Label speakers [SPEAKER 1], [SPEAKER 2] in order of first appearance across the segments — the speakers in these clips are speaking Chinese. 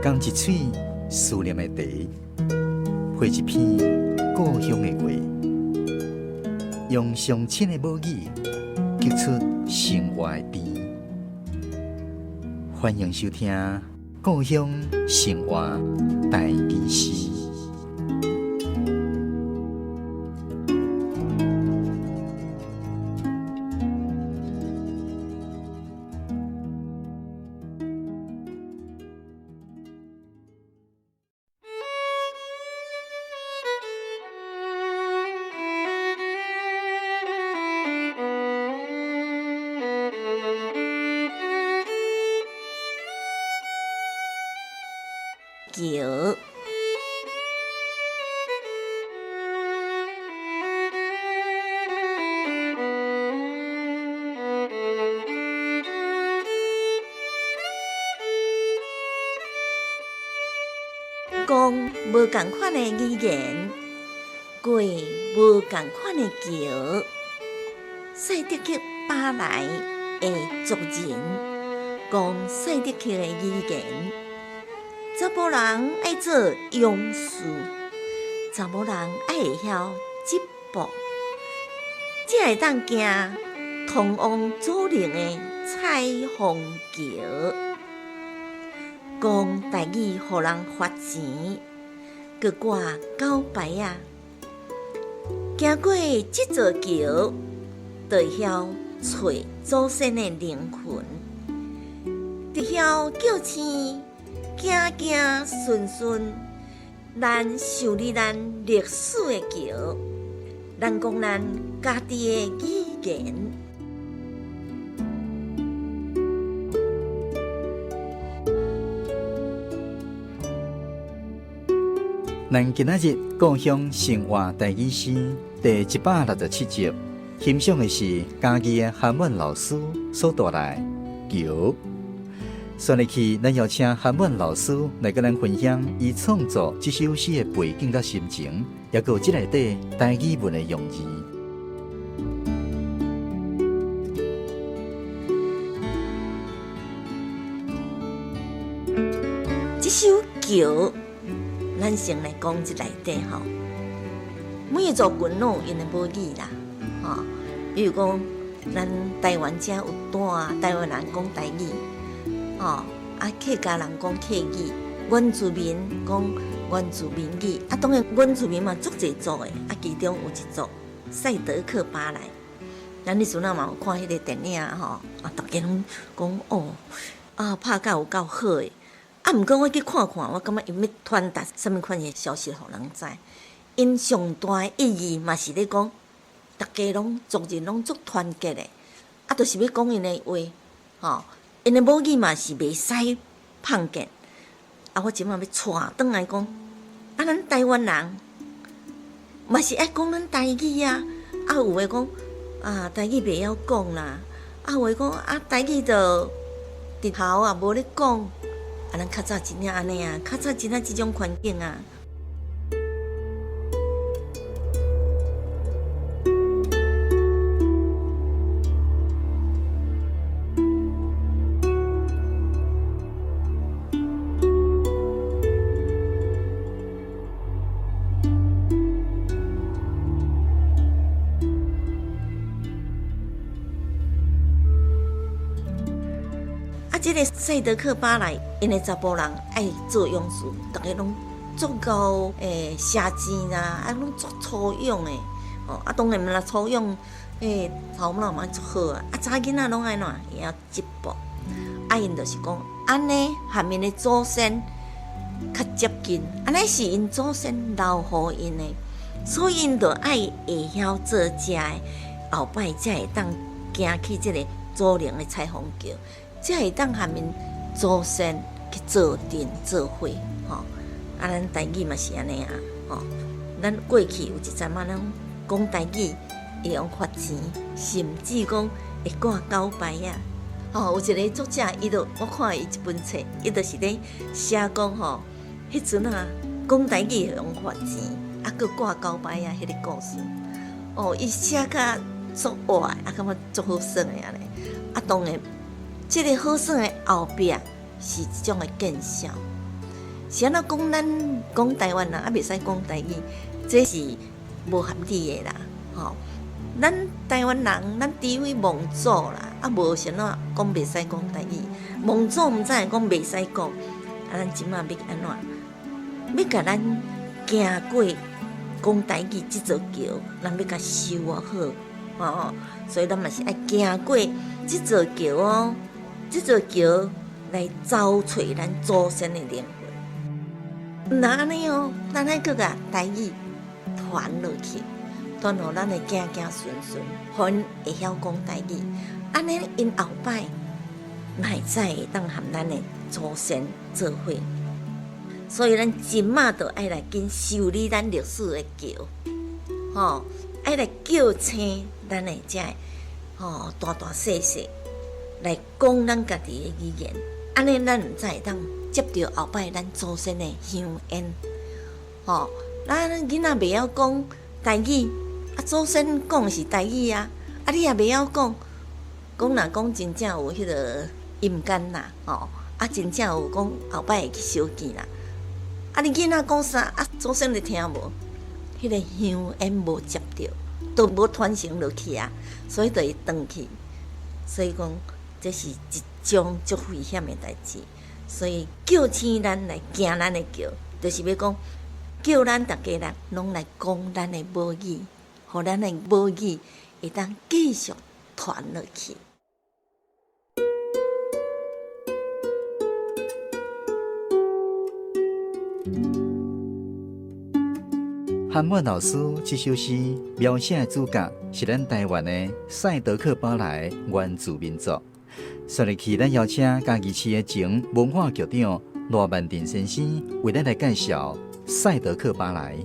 [SPEAKER 1] 讲一嘴思念的茶，配一片故乡的话，用上亲的母语激出生活的甜。欢迎收听《故乡生活台语诗》。
[SPEAKER 2] 桥，讲无共款的语言，过无共款的桥，赛德克巴莱的族人，讲赛德克的语言。查某人爱做勇士，查某人爱会晓织布，才会当行通往祖灵的彩虹桥。讲台语，互人发钱，佮挂狗牌啊！行过这座桥，就会晓找祖先的灵魂，就晓叫醒。行行顺顺，咱想你咱历史的桥，咱讲咱家己的语言。
[SPEAKER 1] 咱今仔日故乡生活台语诗第167集，欣赏的是嘉义的韩文老师所带来桥。选入去，咱邀请韩文老师来跟咱分享伊创作这首诗的背景甲心情，也有这内底台语文的用字。
[SPEAKER 2] 这首桥，咱先来讲这内底吼。每一座群拢有因的母语啦，吼，比如讲，咱台湾遮有单，台湾人讲台语。客家人讲客语，原住民讲原住民语，当然原住民嘛足侪族的，其中有一族赛德克巴莱。咱迄阵嘛有看迄个电影大家拢讲拍甲有够好诶。毋过我去看看，我感觉因要传达什么款的消息，互人知。因上大的意义嘛是咧讲，大家拢族人拢足团结的，就是要讲因的话，因的母语嘛是袂使碰见，我即马要带转来讲，咱台湾人嘛是爱讲咱台语啊，有诶讲台语袂晓讲啦，有诶讲台语就直头无咧讲，咱较早真正安尼啊，较早真正即种环境啊。这个赛德克巴莱，因为查甫人爱做勇士，大家拢足够写钱啦，拢足粗勇的。当然啦，粗勇头脑嘛足好啊。查囡仔拢爱怎会晓织布，因就是讲安尼，下面的祖先较接近，安尼是因祖先留互因的，所以因就爱会晓做遮的，后摆才会当行去这个祖灵的彩虹桥。才会当下面祖先去做阵做伙，咱台语嘛是安尼啊，咱过去有一阵仔，咱讲台语会用发钱，甚至讲会挂狗牌啊。有一个作者，我看伊一本册，伊就是咧写讲迄阵讲台语会用发钱，佮挂狗牌迄个故事。伊写甲足活，感觉足好耍的安尼。当然。这个好耍的后壁是一种的见效，是安怎讲咱讲台湾人啊，袂使讲台语，这是无合理的啦，吼。咱台湾人，咱除非蒙祖啦，啊无啥怎讲袂使讲台语，蒙祖毋知讲袂使讲，啊咱即马要安怎？要甲咱行过讲台语即座桥，咱要甲修好，吼，所以咱嘛是爱行过即座桥哦，即座桥来找找咱祖先的灵魂。那安尼哦，咱还搁甲台语传落去。传互咱的子子孙孙，互因会晓讲台语，安尼因后摆乃会会当含咱的祖先做伙。所以咱即马就爱来紧修理咱历史的桥，吼，爱来叫醒咱的遮吼大大细细来讲咱家己的语言，安尼咱才会当接着后摆咱祖先的香烟，吼，咱囡仔袂晓讲台语。啊，祖先讲是台语啊，啊，你也袂晓讲，讲若讲真正有迄个阴间啦，吼，啊，真正有讲后摆会去烧见啦，啊，你囡仔讲啥，啊，祖先就听无，迄个香烟无接着，都无传承落去啊，所以就会断去，所以讲这是一种足危险的代志，所以叫醒咱来行咱的桥，就是要讲叫咱大家人拢来讲咱的母语。互咱的母语会当继续传落去。
[SPEAKER 1] 韩文老师这首诗描写的主角是咱台湾的赛德克巴莱原住民族。所以去咱邀请嘉义市的前文化局长罗万定先生为咱来介绍赛德克巴莱。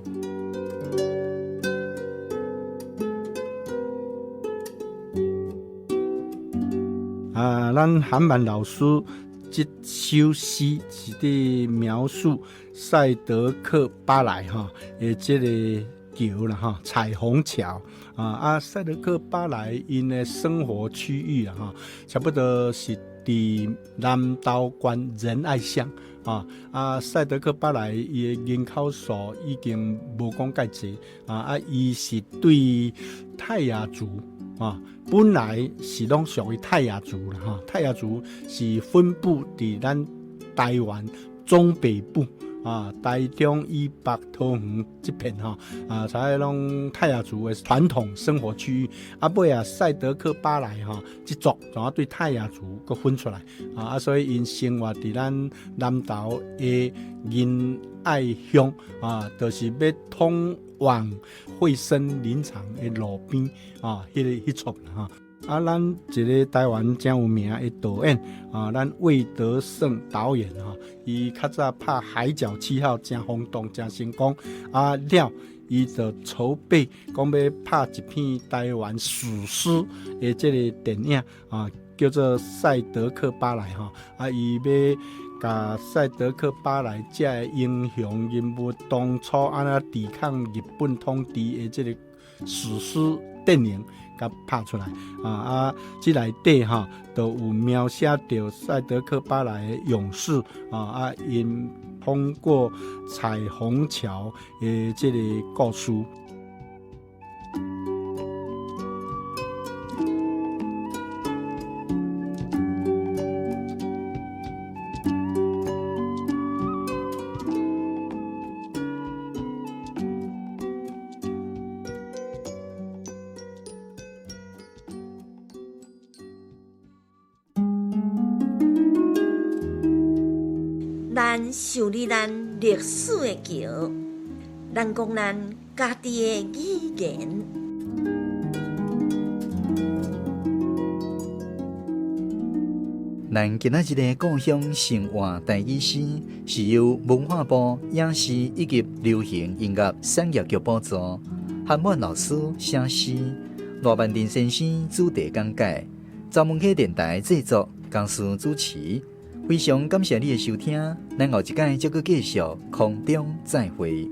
[SPEAKER 3] 咱韩文老师这首诗是伫描述赛德克巴莱哈的这个桥啦哈，彩虹桥赛德克巴莱因的生活区域差不多是伫南投县仁爱乡赛德克巴莱伊的人口数已经无讲介济伊是对泰雅族本来是拢属于泰雅族啦泰雅族是分布伫咱台湾中北部台中以北桃园这片才拢泰雅族的传统生活区域尾赛德克巴莱这族然后对泰雅族佫分出来所以因生活伫咱南投的仁爱乡就是要通往惠生林场的路边迄处咱一个台湾真有名的导演咱魏德胜导演伊较早拍《海角七号》真轰动真成功了伊就筹备讲要拍一片台湾史诗的这个电影叫做《赛德克巴莱》伊要甲赛德克巴莱这个英雄人物当初安怎抵抗日本统治的这个史诗电影甲拍出来这内底都有描写到赛德克巴莱的勇士因通过彩虹桥的这个故事。
[SPEAKER 2] 咱修理咱历史的桥，咱讲咱家己的语言。
[SPEAKER 1] 咱今仔日的故乡生活台语诗是由文化部影视以及流行音乐产业局补助，韩文老师写诗，罗万定先生主题讲解，专门去电台制作，公司主持。非常感谢你的收听，咱后一届再继续空中再会。